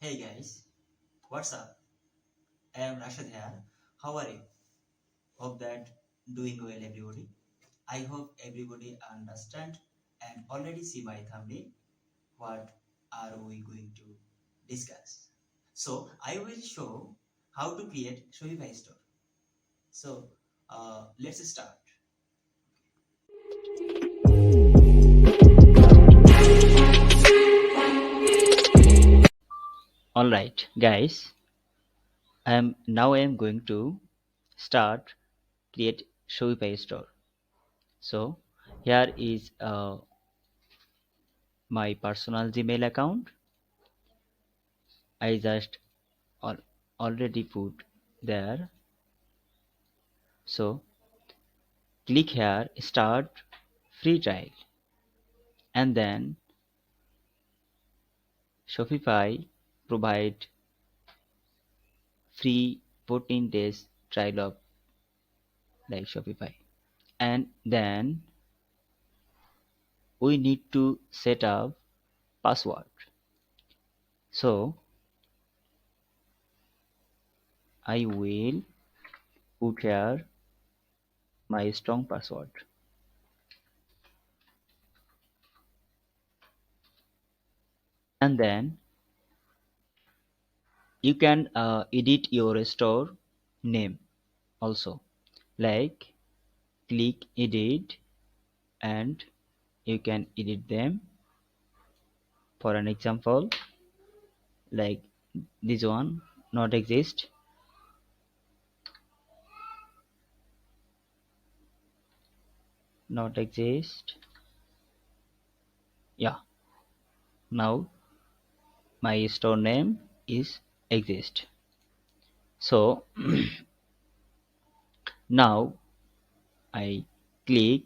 Hey guys, what's up? I am Rashid here. How are you? Hope that doing well everybody. I hope everybody understand and already see my thumbnail. What are we going to discuss? So I will show how to create Shopify store. So let's start. All right, guys. I am going to start create Shopify store. So here is my personal Gmail account. I just al- already put there. So click here start free trial and then Shopify provide free 14 days trial of like Shopify, and then we need to set up password. So I will put here my strong password, and then you can edit your store name also, like click edit and you can edit them. For an example, like this one not exist, not exist. Yeah, now my store name is exist. So now I click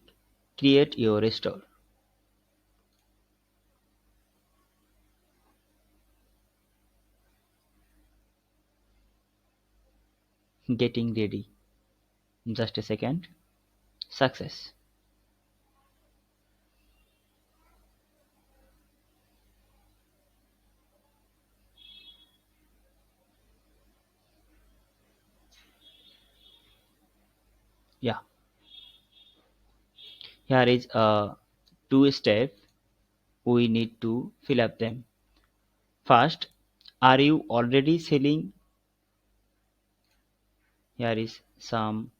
create your store. Getting ready. Just a second. Success. Yeah, here is a two step. We need to fill up them. First, are you already selling? Here is some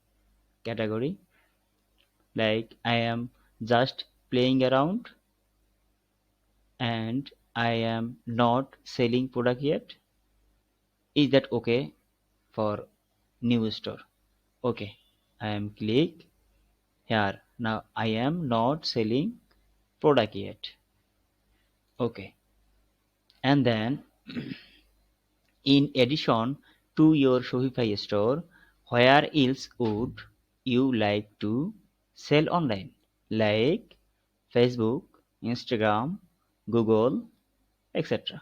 category, like I am just playing around and I am not selling product yet. Is that okay for new store? Okay, I am click here. Now I am not selling product yet. Okay, and then in addition to your Shopify store, where else would you like to sell online? Like Facebook, Instagram, Google, etc.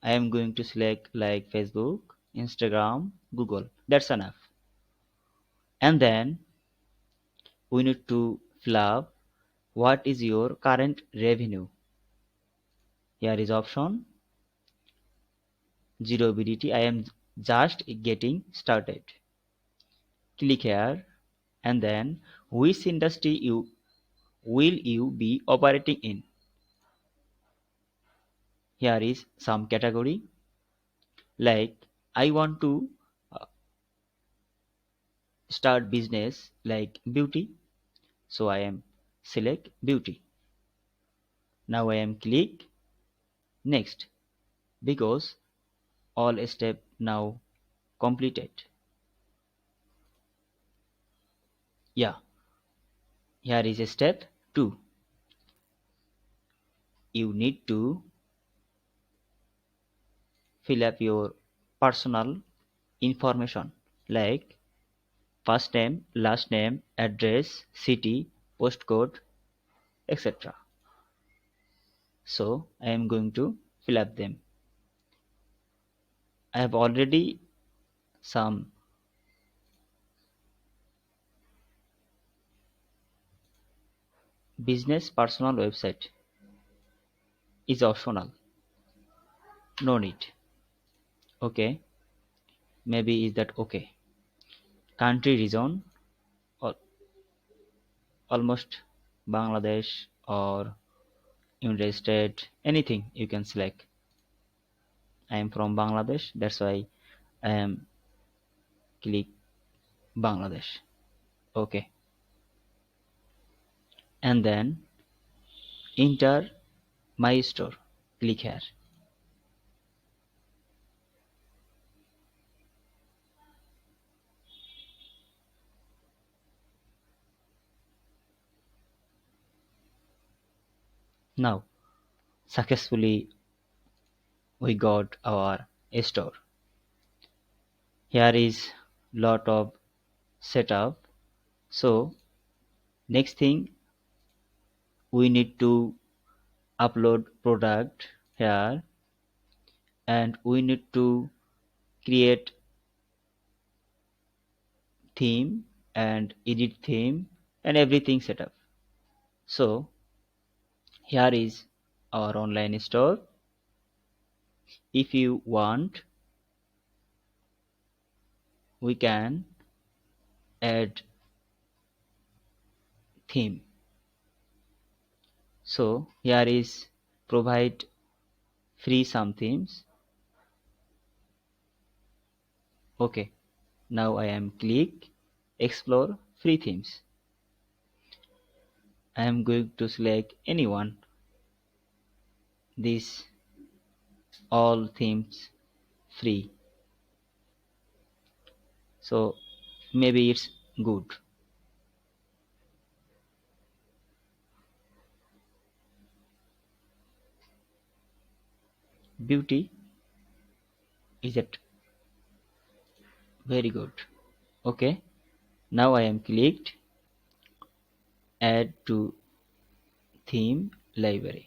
I am going to select like Facebook, Instagram, Google. That's enough. And then we need to fill up what is your current revenue. Here is option 0 BDT. I am just getting started. Click here and then which industry you will you be operating in. Here is some category, like I want to uh, start business like beauty, so I am select beauty. Now I am click next because all step now completed. Yeah, here is step 2. You need to fill up your personal information, like first name, last name, address, city, postcode, etc. So I am going to fill up them. I have already some business personal website is optional. No need. Okay, maybe is that okay? Country region, or almost Bangladesh or United States, anything you can select. I am from Bangladesh, that's why I am click Bangladesh. Okay, and then enter my store. Click here. Now successfully we got our store. Here is lot of setup. So next thing we need to upload product here, and we need to create theme and edit theme and everything set up. So here is our online store. If you want, we can add theme. So here is provide free some themes. Okay, now I am click explore free themes. I am going to select anyone. These all themes free. So maybe it's good. Beauty is it very good. Okay, now I am clicked add to theme library.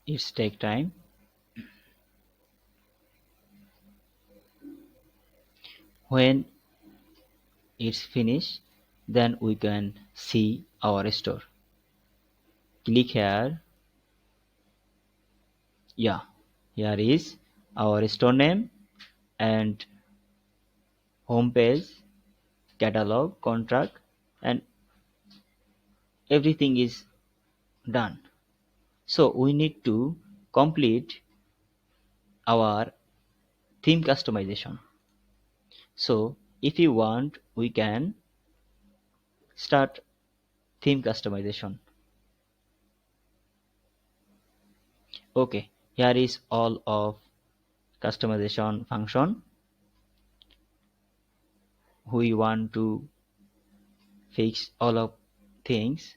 It's take time. When it's finished, then we can see our store. Click here. Yeah, here is our store name and home page, catalog, contract, and everything is done. So we need to complete our theme customization. So if you want, we can start theme customization. Okay, here is all of customization function. We want to fix all of things.